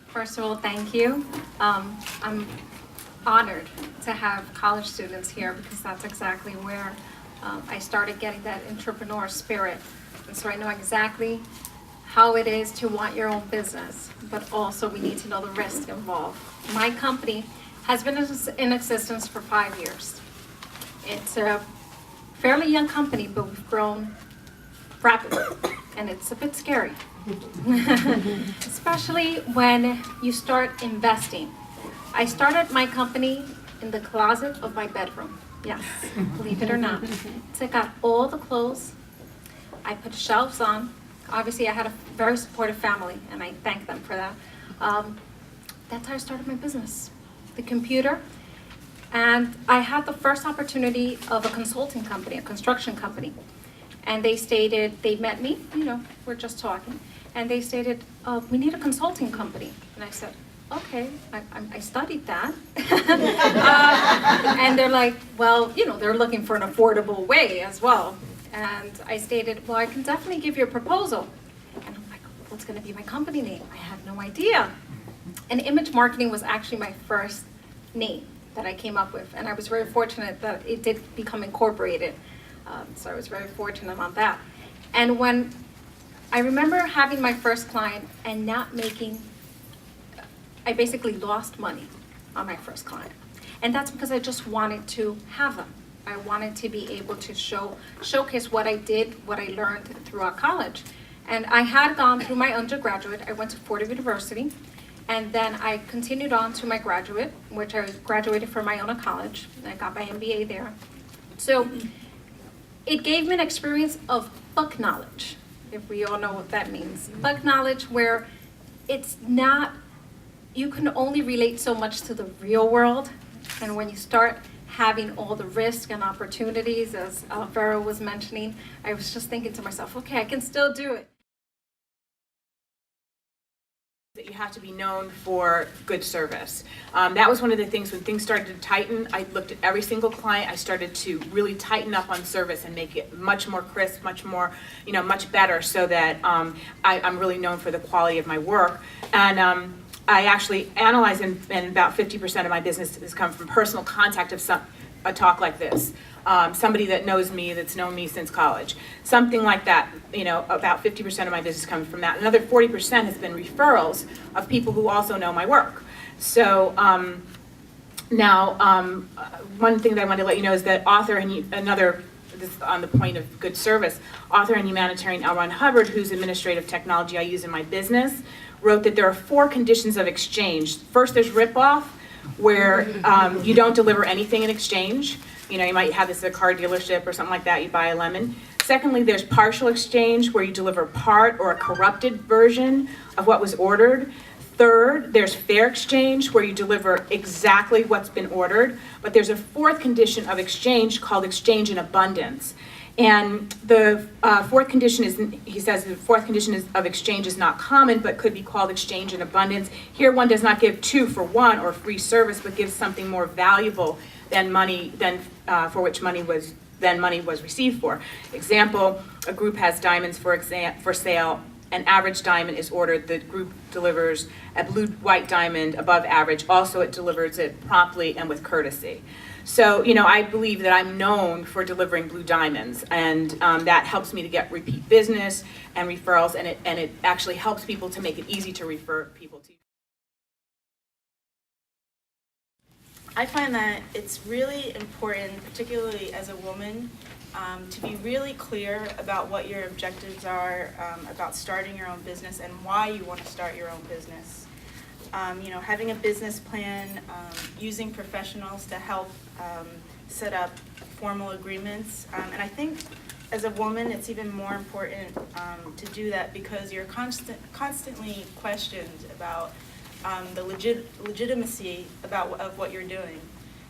First of all, thank you. I'm honored to have college students here because that's exactly where I started getting that entrepreneur spirit. And so I know exactly how it is to want your own business, but also we need to know the risk involved. My company has been in existence for 5 years. It's a fairly young company, but we've grown rapidly, and it's a bit scary. Especially when you start investing. I started my company in the closet of my bedroom. Yes, believe it or not. So I got all the clothes. I put shelves on. Obviously, I had a very supportive family, and I thank them for that. That's how I started my business. The computer. And I had the first opportunity of a consulting company, a construction company. And they stated, they met me, we're just talking. And they stated, we need a consulting company. And I said, okay, I studied that. And they're like, well, they're looking for an affordable way as well. And I stated, well, I can definitely give you a proposal. And I'm like, what's gonna be my company name? I had no idea. And image marketing was actually my first name that I came up with. And I was very fortunate that it did become incorporated. So I was very fortunate on that. And when I remember having my first client and not making, I basically lost money on my first client. And that's because I just wanted to have them. I wanted to be able to showcase what I did, what I learned throughout college. And I had gone through my undergraduate. I went to Fordham University. And then I continued on to my graduate, which I graduated from Iona College. And I got my MBA there. So it gave me an experience of book knowledge, if we all know what that means. Book knowledge where it's not, you can only relate so much to the real world. And when you start having all the risk and opportunities, as Vera was mentioning, I was just thinking to myself, okay, I can still do it. That you have to be known for good service. That was one of the things when things started to tighten. I looked at every single client. I started to really tighten up on service and make it much more crisp, much more, much better, so that I'm really known for the quality of my work. And I actually analyze, and about 50% of my business has come from personal contact of a talk like this. Somebody that knows me, that's known me since college. Something like that, about 50% of my business comes from that. Another 40% has been referrals of people who also know my work. So now, one thing that I wanted to let you know is that author and this on the point of good service, author and humanitarian L. Ron Hubbard, whose administrative technology I use in my business, wrote that there are 4 conditions of exchange. First, there's ripoff, where you don't deliver anything in exchange. You might have this at a car dealership or something like that, you buy a lemon. Secondly, there's partial exchange, where you deliver part or a corrupted version of what was ordered. Third, there's fair exchange, where you deliver exactly what's been ordered. But there's a 4th condition of exchange called exchange in abundance. And the 4th condition is, he says, the 4th condition of exchange is not common, but could be called exchange in abundance. Here, one does not give 2 for 1 or free service, but gives something more valuable than money, for which money was received for. Example: a group has diamonds for sale. An average diamond is ordered. The group delivers a blue-white diamond above average. Also, it delivers it promptly and with courtesy. So, I believe that I'm known for delivering blue diamonds, and that helps me to get repeat business and referrals, and it actually helps people to make it easy to refer people to. I find that it's really important, particularly as a woman, to be really clear about what your objectives are, about starting your own business and why you want to start your own business. Having a business plan, using professionals to help set up formal agreements. And I think as a woman, it's even more important to do that because you're constantly questioned about the legitimacy of what you're doing.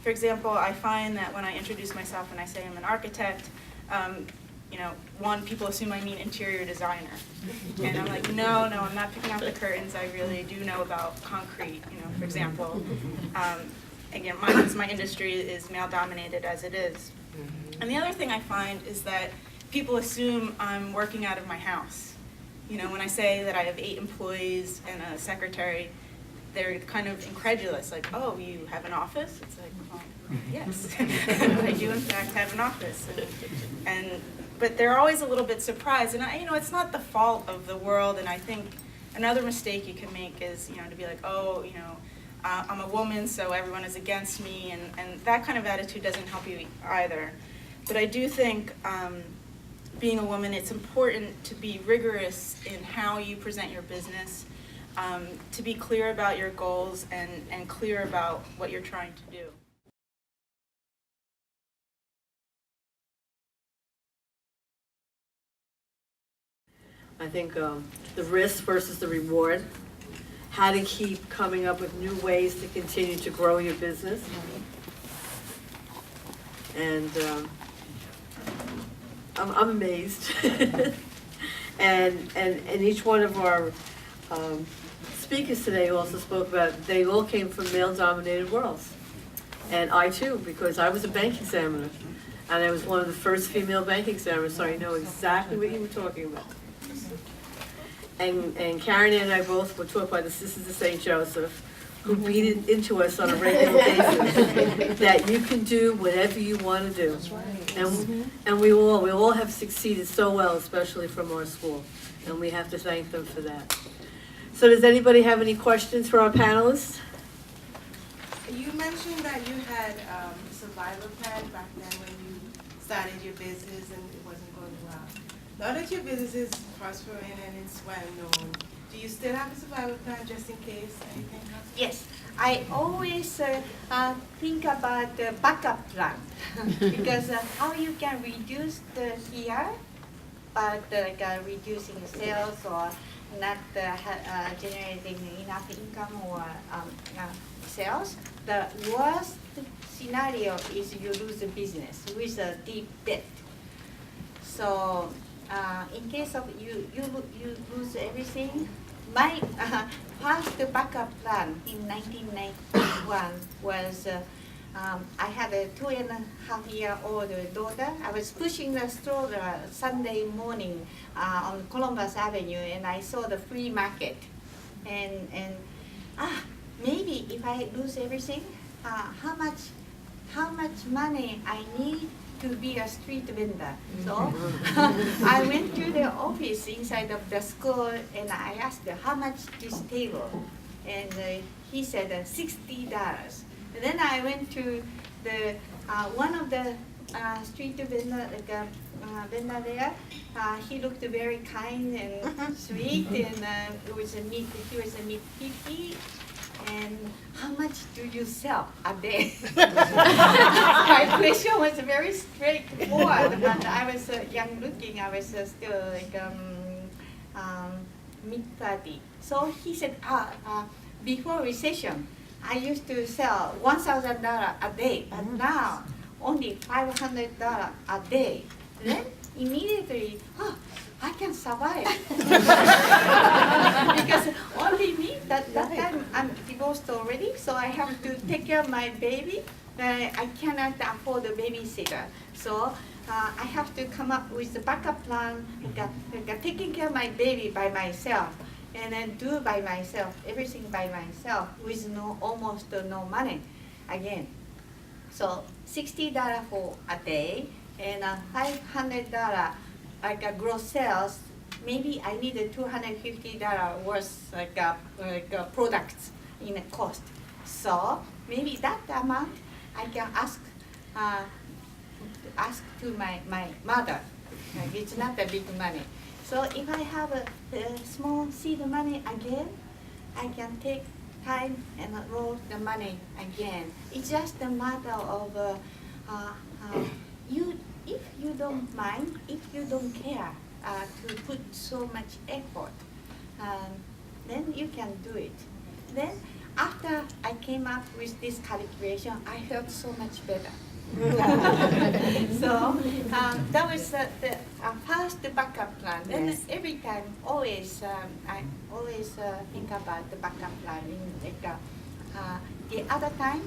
For example, I find that when I introduce myself and I say I'm an architect, people assume I mean interior designer. And I'm like, no, I'm not picking out the curtains. I really do know about concrete, for example. Again, my industry is male dominated as it is. And the other thing I find is that people assume I'm working out of my house. When I say that I have 8 employees and a secretary, they're kind of incredulous, like, oh, you have an office? It's like, well, yes, I do in fact have an office. But they're always a little bit surprised, and it's not the fault of the world, and I think another mistake you can make is, to be like, oh, I'm a woman, so everyone is against me, and that kind of attitude doesn't help you either. But I do think being a woman, it's important to be rigorous in how you present your business, to be clear about your goals and clear about what you're trying to do. I think the risk versus the reward, how to keep coming up with new ways to continue to grow your business. And I'm amazed. and each one of our speakers today also spoke about, they all came from male-dominated worlds. And I too, because I was a bank examiner. And I was one of the first female bank examiners, so I know exactly what you were talking about. And Karen and I both were taught by the Sisters of St. Joseph, who beat it into us on a regular basis, that you can do whatever you want to do. That's right. And we all have succeeded so well, especially from our school, and we have to thank them for that. So does anybody have any questions for our panelists? You mentioned that you had a survival plan back then when you started your business and it wasn't going well. Now that your business is prospering and it's well known, do you still have a survival plan just in case anything happens? Yes, I always think about the backup plan because how you can reduce the here, but reducing the sales or not generating enough income or sales. The worst scenario is you lose the business with a deep debt. So in case of you lose everything, my first backup plan in 1991 was I had a 2.5-year-old daughter. I was pushing the stroller Sunday morning on Columbus Avenue, and I saw the flea market, and maybe if I lose everything, how much money I need to be a street vendor. So I went to the office inside of the school and I asked how much this table, and he said $60. And then I went to the one of the street vendor, vendor there. He looked very kind and sweet, and he was a mid-50. And how much do you sell a day? My question was very straightforward, but I was young looking. I was still like mid-30. So he said, before recession, I used to sell $1,000 a day, but now only $500 a day. Then immediately, I can survive. Because only me, that time I'm divorced already, so I have to take care of my baby. I cannot afford a babysitter. So I have to come up with the backup plan, taking care of my baby by myself, and then do by myself, everything by myself, with almost no money again. So $60 for a day, and $500 like a gross sales. Maybe I needed $250 worth like products in a cost. So maybe that amount I can ask to my mother. Like, it's not a big money. So if I have a small seed money again, I can take time and roll the money again. It's just a matter of if you don't mind, if you don't care to put so much effort, then you can do it. Then after I came up with this calculation, I felt so much better. So that was the first backup plan. Then Yes. every time, I always think about the backup plan. The other time,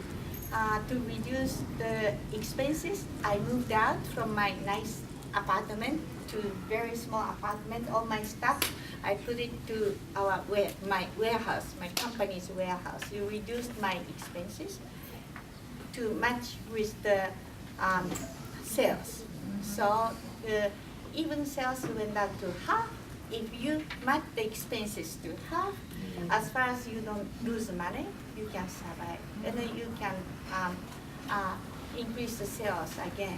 to reduce the expenses, I moved out from my nice apartment to very small apartment. All my stuff, I put it to my warehouse, my company's warehouse. You reduced my expenses to match with the sales. So even sales went down to half. If you match the expenses to half, as far as you don't lose money, you can survive. And then you can increase the sales again.